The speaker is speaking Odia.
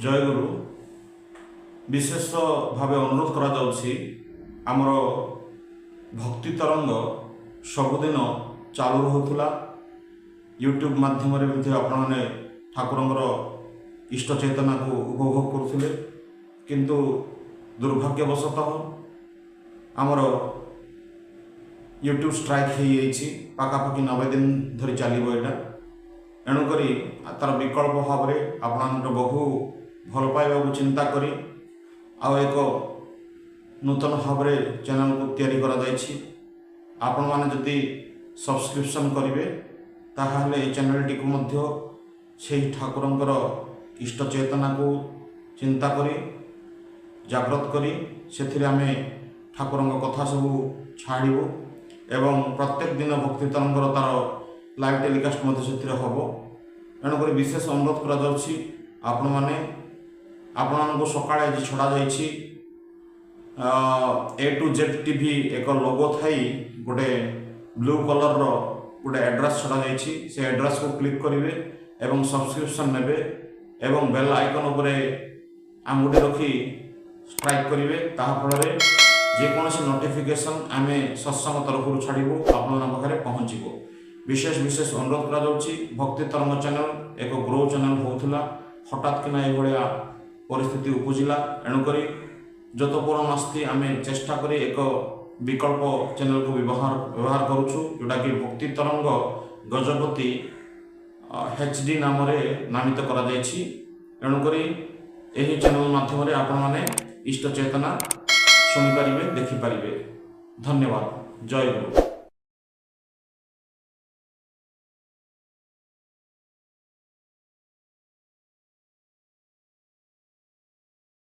ଜୟଗୁରୁ। ବିଶେଷ ଭାବେ ଅନୁରୋଧ କରାଯାଉଛି ଆମର ଭକ୍ତି ତରଙ୍ଗ ସବୁଦିନ ଚାଲୁ ରହୁଥିଲା। ୟୁଟ୍ୟୁବ ମାଧ୍ୟମରେ ମଧ୍ୟ ଆପଣମାନେ ଠାକୁରଙ୍କର ଇଷ୍ଟ ଚେତନାକୁ ଉପଭୋଗ କରୁଥିଲେ, କିନ୍ତୁ ଦୁର୍ଭାଗ୍ୟବଶତଃ ଆମର ୟୁଟ୍ୟୁବ ଷ୍ଟ୍ରାଇକ୍ ହେଇଯାଇଛି। ପାଖାପାଖି 90 ଦିନ ଧରି ଚାଲିବ ଏଇଟା। ଏଣୁକରି ତାର ବିକଳ୍ପ ଭାବରେ ଆପଣଙ୍କର ବହୁ ଭଲ ପାଇବାକୁ ଚିନ୍ତା କରି ଆଉ ଏକ ନୂତନ ଭାବରେ ଚ୍ୟାନେଲକୁ ତିଆରି କରାଯାଇଛି। ଆପଣମାନେ ଯଦି ସବସ୍କ୍ରିପସନ୍ କରିବେ ତାହେଲେ ଏହି ଚ୍ୟାନେଲଟିକୁ ମଧ୍ୟ ସେହି ଠାକୁରଙ୍କର ଇଷ୍ଟ ଚେତନାକୁ ଚିନ୍ତା କରି ଜାଗ୍ରତ କରି ସେଥିରେ ଆମେ ଠାକୁରଙ୍କ କଥା ସବୁ ଛାଡ଼ିବୁ ଏବଂ ପ୍ରତ୍ୟେକ ଦିନ ଭକ୍ତି ତରଙ୍ଗର ତାର ଲାଇଭ୍ ଟେଲିକାଷ୍ଟ ମଧ୍ୟ ସେଥିରେ ହେବ। ଏଣୁକରି ବିଶେଷ ଅନୁରୋଧ କରାଯାଉଛି ଆପଣମାନଙ୍କୁ ସକାଳେ ଆଜି ଛଡ଼ାଯାଇଛି A to Z TV ଏକ ଲୋଗୋ ଥାଇ ଗୋଟେ ବ୍ଲୁ କଲର୍ର ଗୋଟେ ଆଡ୍ରେସ୍ ଛଡ଼ାଯାଇଛି। ସେ ଆଡ୍ରେସ୍କୁ କ୍ଲିକ୍ କରିବେ ଏବଂ ସବସ୍କ୍ରିପସନ୍ ନେବେ ଏବଂ ବେଲ୍ ଆଇକନ୍ ଉପରେ ଆଙ୍ଗୁଠି ରଖି ଷ୍ଟ୍ରାଇକ୍ କରିବେ। ତାହା ଫଳରେ ଯେକୌଣସି ନୋଟିଫିକେସନ୍ ଆମେ ସତ୍ସଙ୍ଗ ତରଫରୁ ଛାଡ଼ିବୁ ଆପଣଙ୍କ ପାଖରେ ପହଞ୍ଚିବ। ବିଶେଷ ଅନୁରୋଧ କରାଯାଉଛି। ଭକ୍ତି ତରଙ୍ଗ ଚ୍ୟାନେଲ ଏକ ଗ୍ରୋ ଚ୍ୟାନେଲ ହେଉଥିଲା, ହଠାତ୍ କିନା ଏଭଳିଆ ପରିସ୍ଥିତି ଉପୁଜିଲା। ଏଣୁକରି ଯତପରମାସ୍ତି ଆମେ ଚେଷ୍ଟା କରି ଏକ ବିକଳ୍ପ ଚ୍ୟାନେଲକୁ ବ୍ୟବହାର କରୁଛୁ, ଯେଉଁଟାକି ଭକ୍ତି ତରଙ୍ଗ ଗଜପତି HD ନାମରେ ନାମିତ କରାଯାଇଛି। ଏଣୁକରି ଏହି ଚ୍ୟାନେଲ ମାଧ୍ୟମରେ ଆପଣମାନେ ଇଷ୍ଟ ଚେତନା ଶୁଣିପାରିବେ, ଦେଖିପାରିବେ। ଧନ୍ୟବାଦ। ଜୟ ଗୁରୁ।